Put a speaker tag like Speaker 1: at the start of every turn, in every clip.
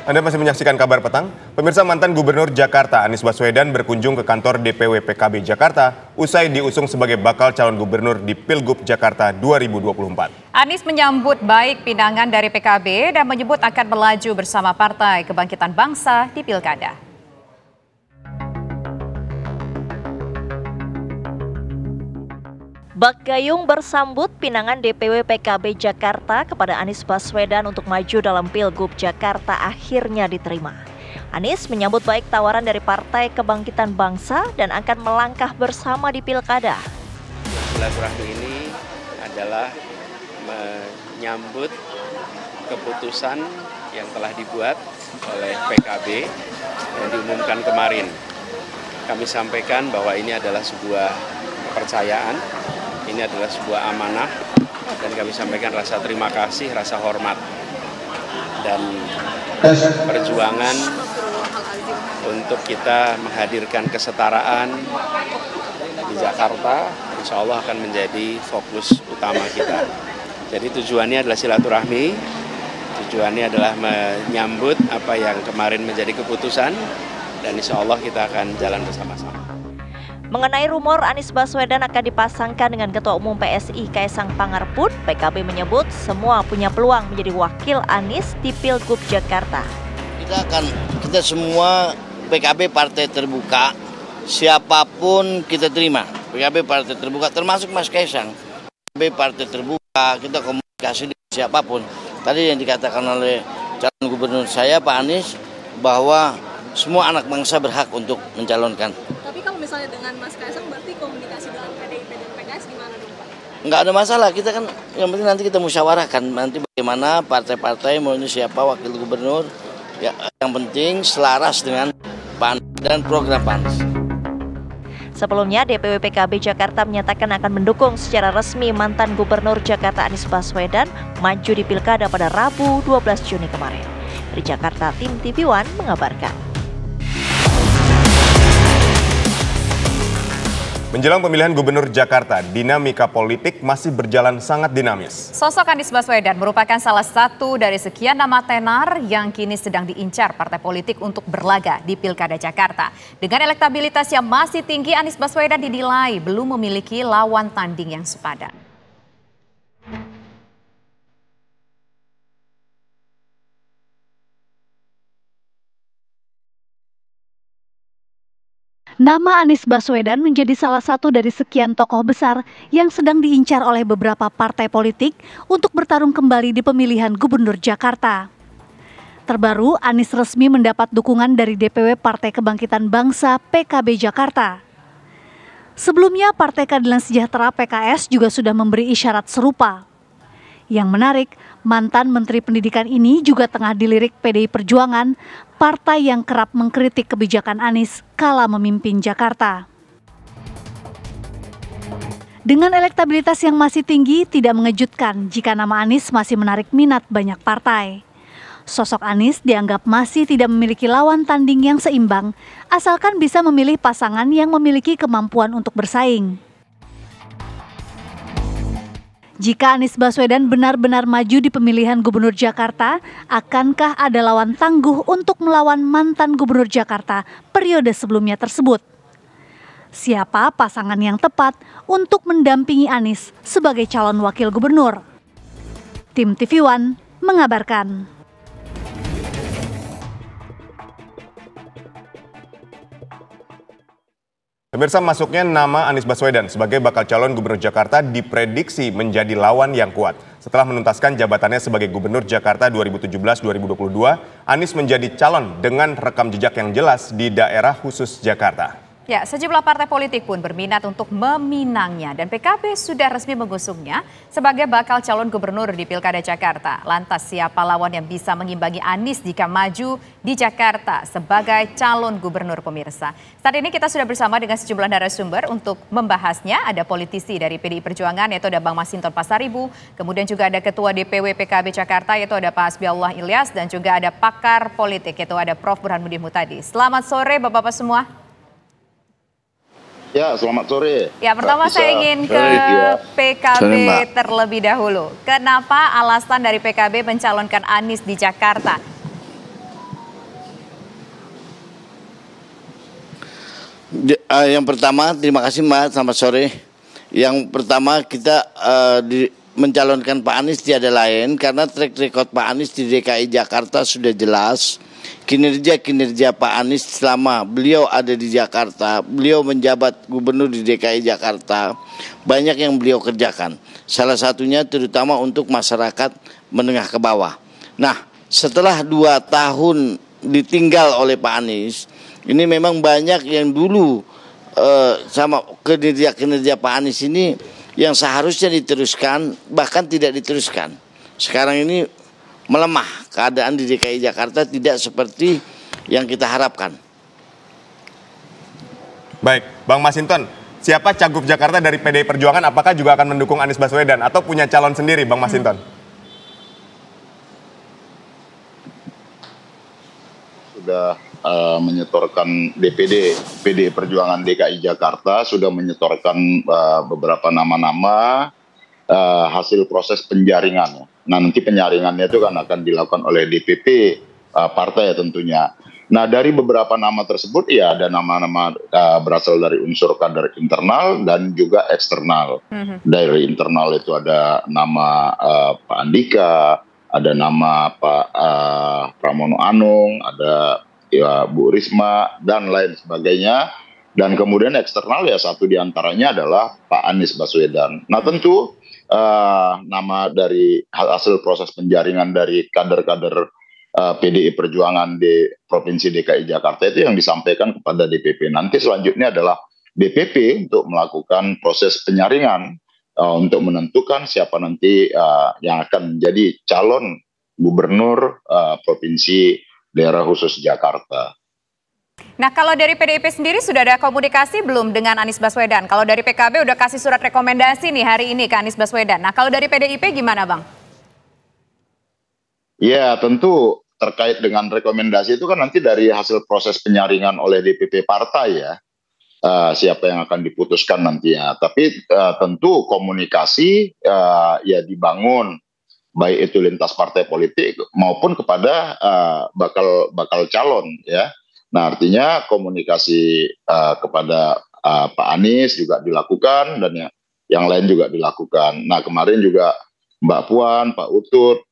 Speaker 1: Anda masih menyaksikan Kabar Petang. Pemirsa, mantan Gubernur Jakarta Anies Baswedan berkunjung ke kantor DPW PKB Jakarta usai diusung sebagai bakal calon gubernur di Pilgub Jakarta 2024.
Speaker 2: Anies menyambut baik pinangan dari PKB dan menyebut akan melaju bersama Partai Kebangkitan Bangsa di Pilkada.
Speaker 3: Bak Gayung bersambut pinangan DPW PKB Jakarta kepada Anies Baswedan untuk maju dalam Pilgub Jakarta akhirnya diterima. Anies menyambut baik tawaran dari Partai Kebangkitan Bangsa dan akan melangkah bersama di Pilkada.
Speaker 4: Silaturahmi ini adalah menyambut keputusan yang telah dibuat oleh PKB yang diumumkan kemarin. Kami sampaikan bahwa ini adalah sebuah kepercayaan. Ini adalah sebuah amanah dan kami sampaikan rasa terima kasih, rasa hormat dan perjuangan untuk kita menghadirkan kesetaraan di Jakarta, insya Allah akan menjadi fokus utama kita. Jadi tujuannya adalah silaturahmi, tujuannya adalah menyambut apa yang kemarin menjadi keputusan dan insya Allah kita akan jalan bersama-sama.
Speaker 3: Mengenai rumor Anies Baswedan akan dipasangkan dengan Ketua Umum PSI Kaisang Pangarep, PKB menyebut semua punya peluang menjadi wakil Anies di Pilgub Jakarta.
Speaker 5: Kita semua PKB partai terbuka, siapapun kita terima. PKB partai terbuka, termasuk Mas Kaisang. PKB partai terbuka, kita komunikasi dengan siapapun. Tadi yang dikatakan oleh calon gubernur saya Pak Anies bahwa semua anak bangsa berhak untuk mencalonkan.
Speaker 6: Tapi kalau misalnya dengan Mas Kaisang berarti komunikasi dengan PDIP dan PKS gimana dong Pak?
Speaker 5: Nggak ada masalah, kita kan yang penting nanti kita musyawarahkan nanti bagaimana partai-partai maunya siapa wakil gubernur. Ya, yang penting selaras dengan PAN dan program PAN.
Speaker 3: Sebelumnya DPW PKB Jakarta menyatakan akan mendukung secara resmi mantan Gubernur Jakarta Anies Baswedan maju di Pilkada pada Rabu 12 Juni kemarin. Dari Jakarta, tim TV One mengabarkan.
Speaker 1: Menjelang pemilihan Gubernur Jakarta, dinamika politik masih berjalan sangat dinamis.
Speaker 2: Sosok Anies Baswedan merupakan salah satu dari sekian nama tenar yang kini sedang diincar partai politik untuk berlaga di Pilkada Jakarta. Dengan elektabilitas yang masih tinggi, Anies Baswedan dinilai belum memiliki lawan tanding yang sepadan.
Speaker 7: Nama Anies Baswedan menjadi salah satu dari sekian tokoh besar yang sedang diincar oleh beberapa partai politik untuk bertarung kembali di pemilihan Gubernur Jakarta. Terbaru, Anies resmi mendapat dukungan dari DPW Partai Kebangkitan Bangsa PKB Jakarta. Sebelumnya, Partai Keadilan Sejahtera PKS juga sudah memberi isyarat serupa. Yang menarik, mantan Menteri Pendidikan ini juga tengah dilirik PDI Perjuangan, partai yang kerap mengkritik kebijakan Anies kala memimpin Jakarta. Dengan elektabilitas yang masih tinggi, tidak mengejutkan jika nama Anies masih menarik minat banyak partai. Sosok Anies dianggap masih tidak memiliki lawan tanding yang seimbang, asalkan bisa memilih pasangan yang memiliki kemampuan untuk bersaing. Jika Anies Baswedan benar-benar maju di pemilihan Gubernur Jakarta, akankah ada lawan tangguh untuk melawan mantan Gubernur Jakarta periode sebelumnya tersebut? Siapa pasangan yang tepat untuk mendampingi Anies sebagai calon wakil gubernur? Tim TV One mengabarkan.
Speaker 1: Pemirsa, masuknya nama Anies Baswedan sebagai bakal calon gubernur Jakarta diprediksi menjadi lawan yang kuat. Setelah menuntaskan jabatannya sebagai gubernur Jakarta 2017-2022, Anies menjadi calon dengan rekam jejak yang jelas di daerah khusus Jakarta.
Speaker 2: Ya, sejumlah partai politik pun berminat untuk meminangnya dan PKB sudah resmi mengusungnya sebagai bakal calon gubernur di Pilkada Jakarta. Lantas siapa lawan yang bisa mengimbangi Anies jika maju di Jakarta sebagai calon gubernur, pemirsa? Saat ini kita sudah bersama dengan sejumlah narasumber untuk membahasnya. Ada politisi dari PDI Perjuangan yaitu ada Bang Masinton Pasaribu, kemudian juga ada Ketua DPW PKB Jakarta yaitu ada Pak Hasbiallah Ilyas dan juga ada pakar politik yaitu ada Prof. Burhanuddin Muhtadi. Selamat sore Bapak-Bapak semua.
Speaker 8: Ya, selamat sore.
Speaker 2: Ya, pertama saya ingin ke PKB terlebih dahulu. Kenapa alasan dari PKB mencalonkan Anies di Jakarta?
Speaker 5: Yang pertama, terima kasih Mbak, selamat sore. Yang pertama kita mencalonkan Pak Anies tiada lain karena track record Pak Anies di DKI Jakarta sudah jelas. Kinerja Pak Anies selama beliau ada di Jakarta, beliau menjabat gubernur di DKI Jakarta, banyak yang beliau kerjakan. Salah satunya terutama untuk masyarakat menengah ke bawah. Nah, setelah 2 tahun ditinggal oleh Pak Anies, ini memang banyak yang dulu sama kinerja Pak Anies ini yang seharusnya diteruskan bahkan tidak diteruskan. Sekarang ini melemah, keadaan di DKI Jakarta tidak seperti yang kita harapkan.
Speaker 1: Baik, Bang Masinton, siapa cagup Jakarta dari PDI Perjuangan? Apakah juga akan mendukung Anies Baswedan atau punya calon sendiri, Bang Masinton?
Speaker 8: Sudah menyetorkan PDI Perjuangan DKI Jakarta sudah menyetorkan beberapa nama-nama hasil proses penjaringan. Nah, nanti penyaringannya itu kan akan dilakukan oleh DPP partai tentunya. Nah, dari beberapa nama tersebut ya ada nama-nama berasal dari unsur kader internal dan juga eksternal. Dari internal itu ada nama Pak Andika, ada nama Pak Pramono Anung, ada ya, Bu Risma dan lain sebagainya. Dan kemudian eksternal ya satu diantaranya adalah Pak Anies Baswedan. Nah, tentu nama dari hasil proses penjaringan dari kader-kader PDI Perjuangan di Provinsi DKI Jakarta itu yang disampaikan kepada DPP. Nanti selanjutnya adalah DPP untuk melakukan proses penyaringan untuk menentukan siapa nanti yang akan menjadi calon gubernur Provinsi Daerah Khusus Jakarta.
Speaker 2: Nah, kalau dari PDIP sendiri sudah ada komunikasi belum dengan Anies Baswedan? Kalau dari PKB udah kasih surat rekomendasi nih hari ini ke Anies Baswedan. Nah, kalau dari PDIP gimana, Bang?
Speaker 8: Ya, tentu terkait dengan rekomendasi itu kan nanti dari hasil proses penyaringan oleh DPP partai ya. Siapa yang akan diputuskan nantinya. Tapi tentu komunikasi ya dibangun baik itu lintas partai politik maupun kepada bakal calon ya. Nah, artinya komunikasi kepada Pak Anies juga dilakukan dan yang lain juga dilakukan. Nah, kemarin juga Mbak Puan, Pak Utut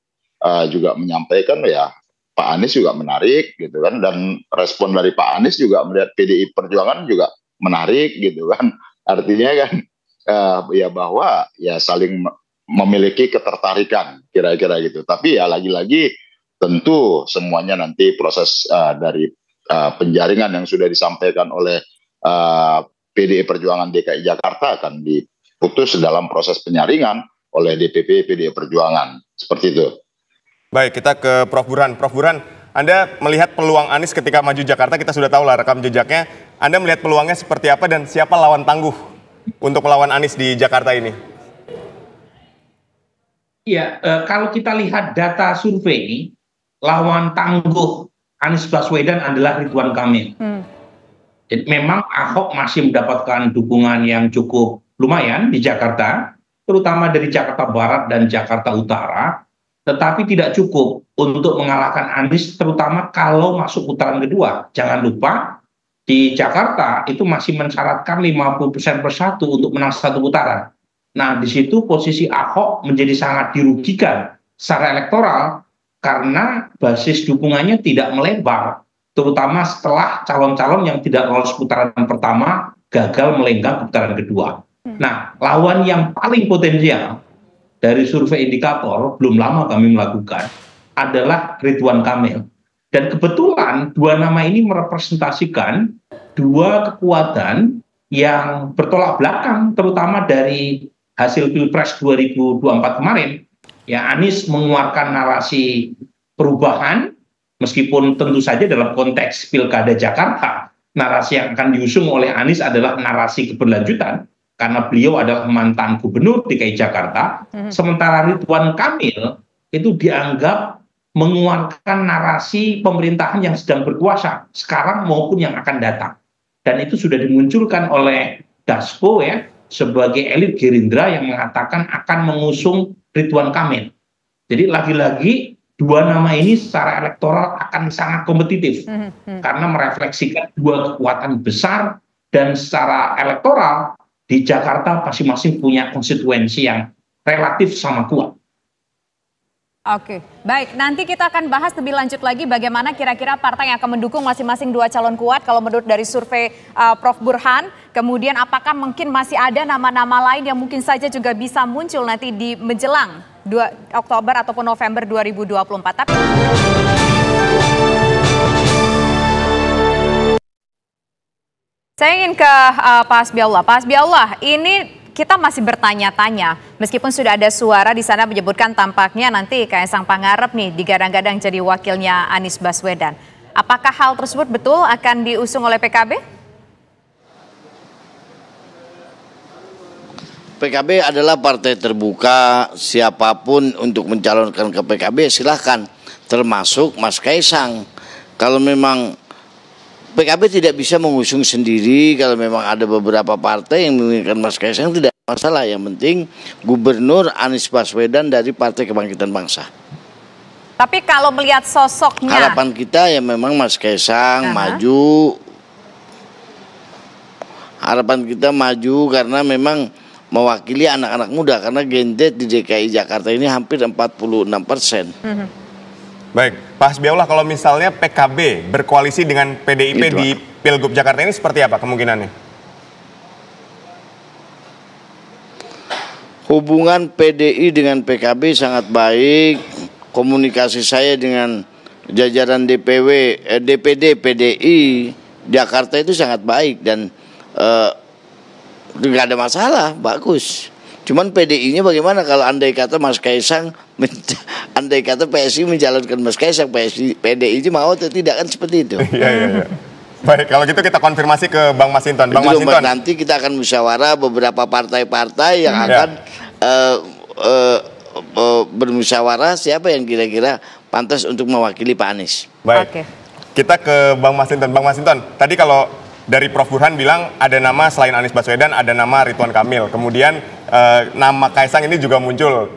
Speaker 8: juga menyampaikan ya Pak Anies juga menarik gitu kan, dan respon dari Pak Anies juga melihat PDI Perjuangan juga menarik gitu kan. Artinya kan ya bahwa ya saling memiliki ketertarikan kira-kira gitu. Tapi ya lagi-lagi tentu semuanya nanti proses dari penjaringan yang sudah disampaikan oleh PDI Perjuangan DKI Jakarta akan diputus dalam proses penyaringan oleh DPP PDI Perjuangan. Seperti itu.
Speaker 1: Baik, kita ke Prof. Burhan. Prof. Burhan, Anda melihat peluang Anies ketika maju Jakarta, kita sudah tahu lah rekam jejaknya. Anda melihat peluangnya seperti apa dan siapa lawan tangguh untuk melawan Anies di Jakarta ini?
Speaker 9: Iya, kalau kita lihat data survei, lawan tangguh Anies Baswedan adalah Ridwan Kamil. Jadi memang Ahok masih mendapatkan dukungan yang cukup lumayan di Jakarta, terutama dari Jakarta Barat dan Jakarta Utara, tetapi tidak cukup untuk mengalahkan Anies, terutama kalau masuk putaran kedua. Jangan lupa, di Jakarta itu masih mensyaratkan 50% per satu untuk menang satu putaran. Nah, di situ posisi Ahok menjadi sangat dirugikan secara elektoral karena basis dukungannya tidak melebar, terutama setelah calon-calon yang tidak lolos putaran pertama gagal melenggang ke putaran kedua. Nah, lawan yang paling potensial dari survei indikator belum lama kami melakukan adalah Ridwan Kamil. Dan kebetulan dua nama ini merepresentasikan dua kekuatan yang bertolak belakang, terutama dari hasil Pilpres 2024 kemarin. Ya, Anies mengeluarkan narasi perubahan, meskipun tentu saja dalam konteks Pilkada Jakarta, narasi yang akan diusung oleh Anies adalah narasi keberlanjutan, karena beliau adalah mantan gubernur DKI Jakarta. Sementara Ridwan Kamil itu dianggap mengeluarkan narasi pemerintahan yang sedang berkuasa sekarang maupun yang akan datang. Dan itu sudah dimunculkan oleh Dasko ya, sebagai elit Gerindra yang mengatakan akan mengusung Ridwan Kamil. Jadi lagi-lagi dua nama ini secara elektoral akan sangat kompetitif karena merefleksikan dua kekuatan besar dan secara elektoral di Jakarta masing-masing punya konstituensi yang relatif sama kuat.
Speaker 2: Oke, baik. Nanti kita akan bahas lebih lanjut lagi bagaimana kira-kira partai yang akan mendukung masing-masing dua calon kuat kalau menurut dari survei Prof. Burhan. Kemudian apakah mungkin masih ada nama-nama lain yang mungkin saja juga bisa muncul nanti di menjelang 2 Oktober ataupun November 2024. Tapi saya ingin ke Pak Hasbiaullah. Pak Hasbiaullah, ini kita masih bertanya-tanya, meskipun sudah ada suara di sana menyebutkan tampaknya nanti Kaisang Pangarep nih digadang-gadang jadi wakilnya Anies Baswedan. Apakah hal tersebut betul akan diusung oleh PKB?
Speaker 5: PKB adalah partai terbuka, siapapun untuk mencalonkan ke PKB silahkan, termasuk Mas Kaisang. Kalau memang PKB tidak bisa mengusung sendiri, kalau memang ada beberapa partai yang menginginkan Mas Kaisang tidak masalah. Yang penting Gubernur Anies Baswedan dari Partai Kebangkitan Bangsa.
Speaker 2: Tapi kalau melihat sosoknya,
Speaker 5: harapan kita ya memang Mas Kaisang maju. Harapan kita maju karena memang mewakili anak-anak muda, karena Gen Z di DKI Jakarta ini hampir 46%.
Speaker 1: Baik, Pak Hasbiaullah, kalau misalnya PKB berkoalisi dengan PDIP di Pilgub Jakarta ini seperti apa kemungkinannya?
Speaker 5: Hubungan PDI dengan PKB sangat baik. Komunikasi saya dengan jajaran DPD PDI Jakarta itu sangat baik dan nggak ada masalah, bagus. Cuman PDI-nya bagaimana kalau andai kata Mas Kaisang, andai kata PSI mencalonkan Mas Kaisang, PDI-nya mau atau tidak, kan seperti itu.
Speaker 1: Iya. Baik, kalau gitu kita konfirmasi ke Bang Masinton. Bang Masinton,
Speaker 5: nanti kita akan musyawarah beberapa partai-partai yang akan bermusyawarah siapa yang kira-kira pantas untuk mewakili Pak Anies.
Speaker 1: Baik, kita ke Bang Masinton. Bang Masinton, tadi kalau dari Prof. Burhan bilang ada nama selain Anies Baswedan, ada nama Ridwan Kamil. Kemudian nama Kaisang ini juga muncul.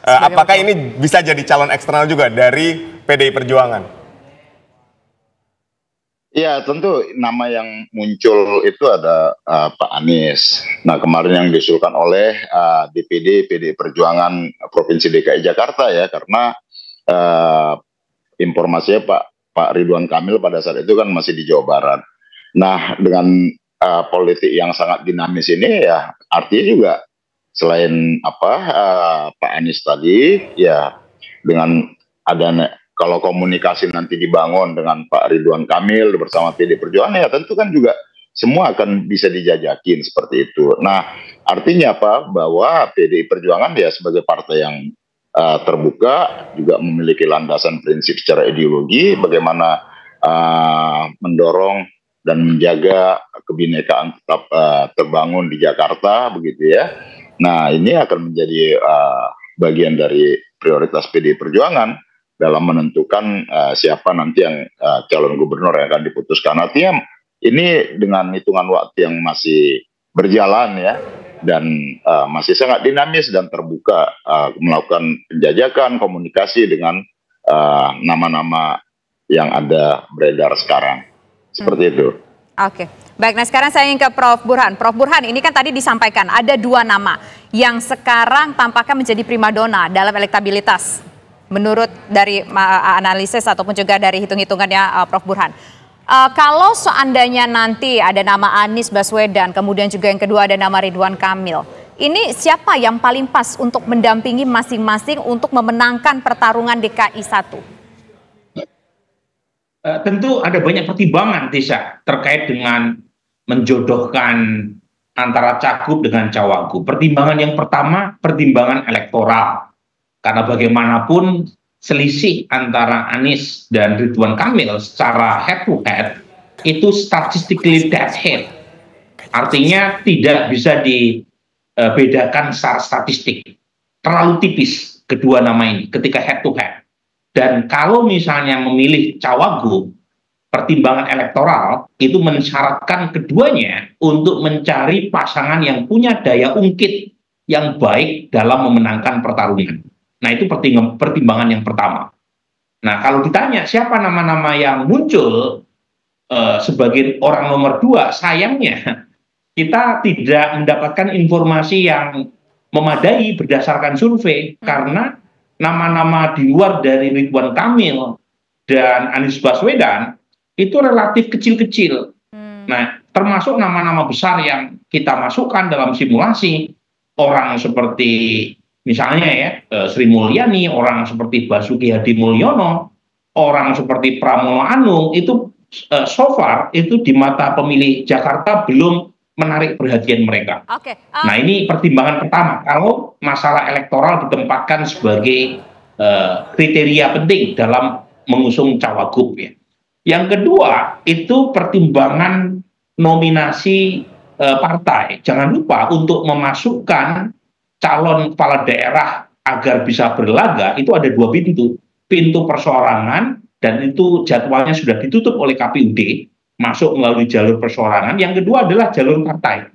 Speaker 1: Apakah ini bisa jadi calon eksternal juga dari PDI Perjuangan?
Speaker 8: Ya, tentu nama yang muncul itu ada Pak Anies. Nah, kemarin yang diusulkan oleh DPD PDI Perjuangan Provinsi DKI Jakarta ya, karena informasinya Pak Ridwan Kamil pada saat itu kan masih di Jawa Barat. Nah, dengan politik yang sangat dinamis ini ya artinya juga selain Pak Anies tadi ya, dengan adanya kalau komunikasi nanti dibangun dengan Pak Ridwan Kamil bersama PD Perjuangan ya tentu kan juga semua akan bisa dijajakin seperti itu. Nah, artinya apa? Bahwa PDI Perjuangan ya sebagai partai yang terbuka juga memiliki landasan prinsip secara ideologi bagaimana mendorong dan menjaga kebinekaan tetap terbangun di Jakarta begitu ya. Nah, ini akan menjadi bagian dari prioritas PDI Perjuangan dalam menentukan siapa nanti yang calon gubernur yang akan diputuskan. Artinya ini dengan hitungan waktu yang masih berjalan ya, dan masih sangat dinamis dan terbuka melakukan penjajakan komunikasi dengan nama-nama yang ada beredar sekarang. Seperti itu.
Speaker 2: Oke, baik. Nah sekarang saya ingin ke Prof. Burhan. Prof. Burhan, ini kan tadi disampaikan ada 2 nama yang sekarang tampaknya menjadi primadona dalam elektabilitas menurut dari analisis ataupun juga dari hitung-hitungannya Prof. Burhan. Kalau seandainya nanti ada nama Anies Baswedan, kemudian juga yang kedua ada nama Ridwan Kamil, ini siapa yang paling pas untuk mendampingi masing-masing untuk memenangkan pertarungan DKI 1?
Speaker 9: Tentu ada banyak pertimbangan, Tisha, terkait dengan menjodohkan antara cagup dengan cawagup. Pertimbangan yang pertama, pertimbangan elektoral. Karena bagaimanapun selisih antara Anies dan Ridwan Kamil secara head to head itu statistically dead head. Artinya tidak bisa dibedakan secara statistik. Terlalu tipis kedua nama ini ketika head to head. Dan kalau misalnya memilih cawagup, pertimbangan elektoral itu mensyaratkan keduanya untuk mencari pasangan yang punya daya ungkit yang baik dalam memenangkan pertarungan. Nah, itu pertimbangan yang pertama. Nah, kalau ditanya siapa nama-nama yang muncul, sebagai orang nomor 2, sayangnya kita tidak mendapatkan informasi yang memadai berdasarkan survei, karena nama-nama di luar dari Ridwan Kamil dan Anies Baswedan itu relatif kecil-kecil. Nah, termasuk nama-nama besar yang kita masukkan dalam simulasi, orang seperti misalnya ya Sri Mulyani, orang seperti Basuki Hadi Mulyono, orang seperti Pramono Anung, itu so far itu di mata pemilih Jakarta belum menarik perhatian mereka. Nah, ini pertimbangan pertama kalau masalah elektoral ditempatkan sebagai kriteria penting dalam mengusung cawagup ya. Yang kedua itu pertimbangan nominasi partai. Jangan lupa untuk memasukkan calon kepala daerah agar bisa berlaga itu ada 2 pintu. Pintu perseorangan, dan itu jadwalnya sudah ditutup oleh KPUD, masuk melalui jalur perseorangan. Yang kedua adalah jalur partai.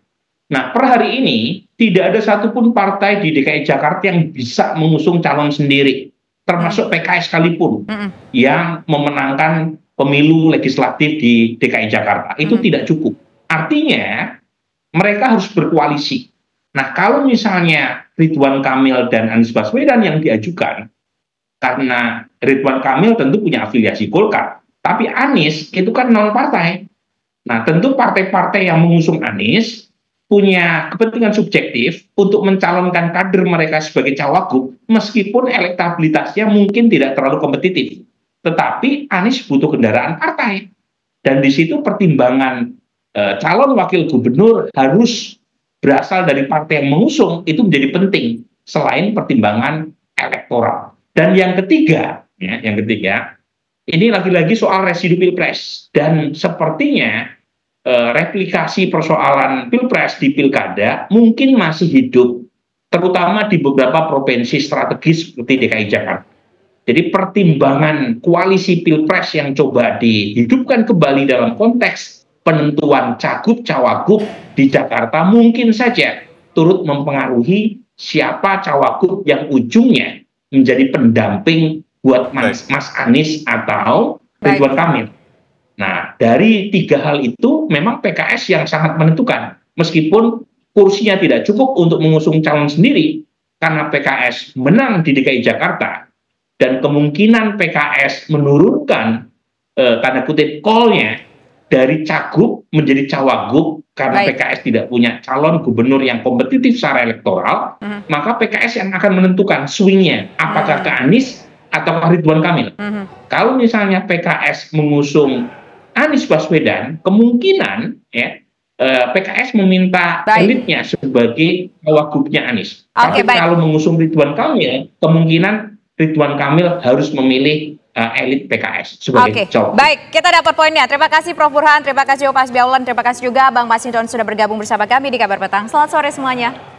Speaker 9: Nah, per hari ini tidak ada satupun partai di DKI Jakarta yang bisa mengusung calon sendiri, termasuk PKS sekalipun yang memenangkan pemilu legislatif di DKI Jakarta. Itu tidak cukup. Artinya mereka harus berkoalisi. Nah, kalau misalnya Ridwan Kamil dan Anies Baswedan yang diajukan, karena Ridwan Kamil tentu punya afiliasi Golkar, tapi Anies itu kan non partai. Nah, tentu partai-partai yang mengusung Anies punya kepentingan subjektif untuk mencalonkan kader mereka sebagai cawagup, meskipun elektabilitasnya mungkin tidak terlalu kompetitif. Tetapi Anies butuh kendaraan partai. Dan di situ pertimbangan calon wakil gubernur harus berasal dari partai yang mengusung, itu menjadi penting selain pertimbangan elektoral. Dan yang ketiga, ini lagi-lagi soal residu pilpres. Dan sepertinya replikasi persoalan pilpres di pilkada mungkin masih hidup, terutama di beberapa provinsi strategis seperti DKI Jakarta. Jadi pertimbangan koalisi pilpres yang coba dihidupkan kembali dalam konteks penentuan cagup-cawagup di Jakarta mungkin saja turut mempengaruhi siapa cawagup yang ujungnya menjadi pendamping buat Mas Anies atau Ridwan Kamil. Nah, dari 3 hal itu memang PKS yang sangat menentukan. Meskipun kursinya tidak cukup untuk mengusung calon sendiri, karena PKS menang di DKI Jakarta, dan kemungkinan PKS menurunkan tanda kutip call-nya dari cagup menjadi cawagup karena PKS tidak punya calon gubernur yang kompetitif secara elektoral, maka PKS yang akan menentukan swingnya apakah ke Anies atau Ridwan Kamil. Kalau misalnya PKS mengusung Anies Baswedan, kemungkinan ya PKS meminta elitnya sebagai cawagupnya Anies. Tapi kalau mengusung Ridwan Kamil, kemungkinan Ridwan Kamil harus memilih elit PKS sebagai cowok.
Speaker 2: Baik, kita dapat poinnya. Terima kasih Prof. Burhan, terima kasih Pak Hasbiaullah, terima kasih juga Bang Masinton sudah bergabung bersama kami di Kabar Petang. Selamat sore semuanya.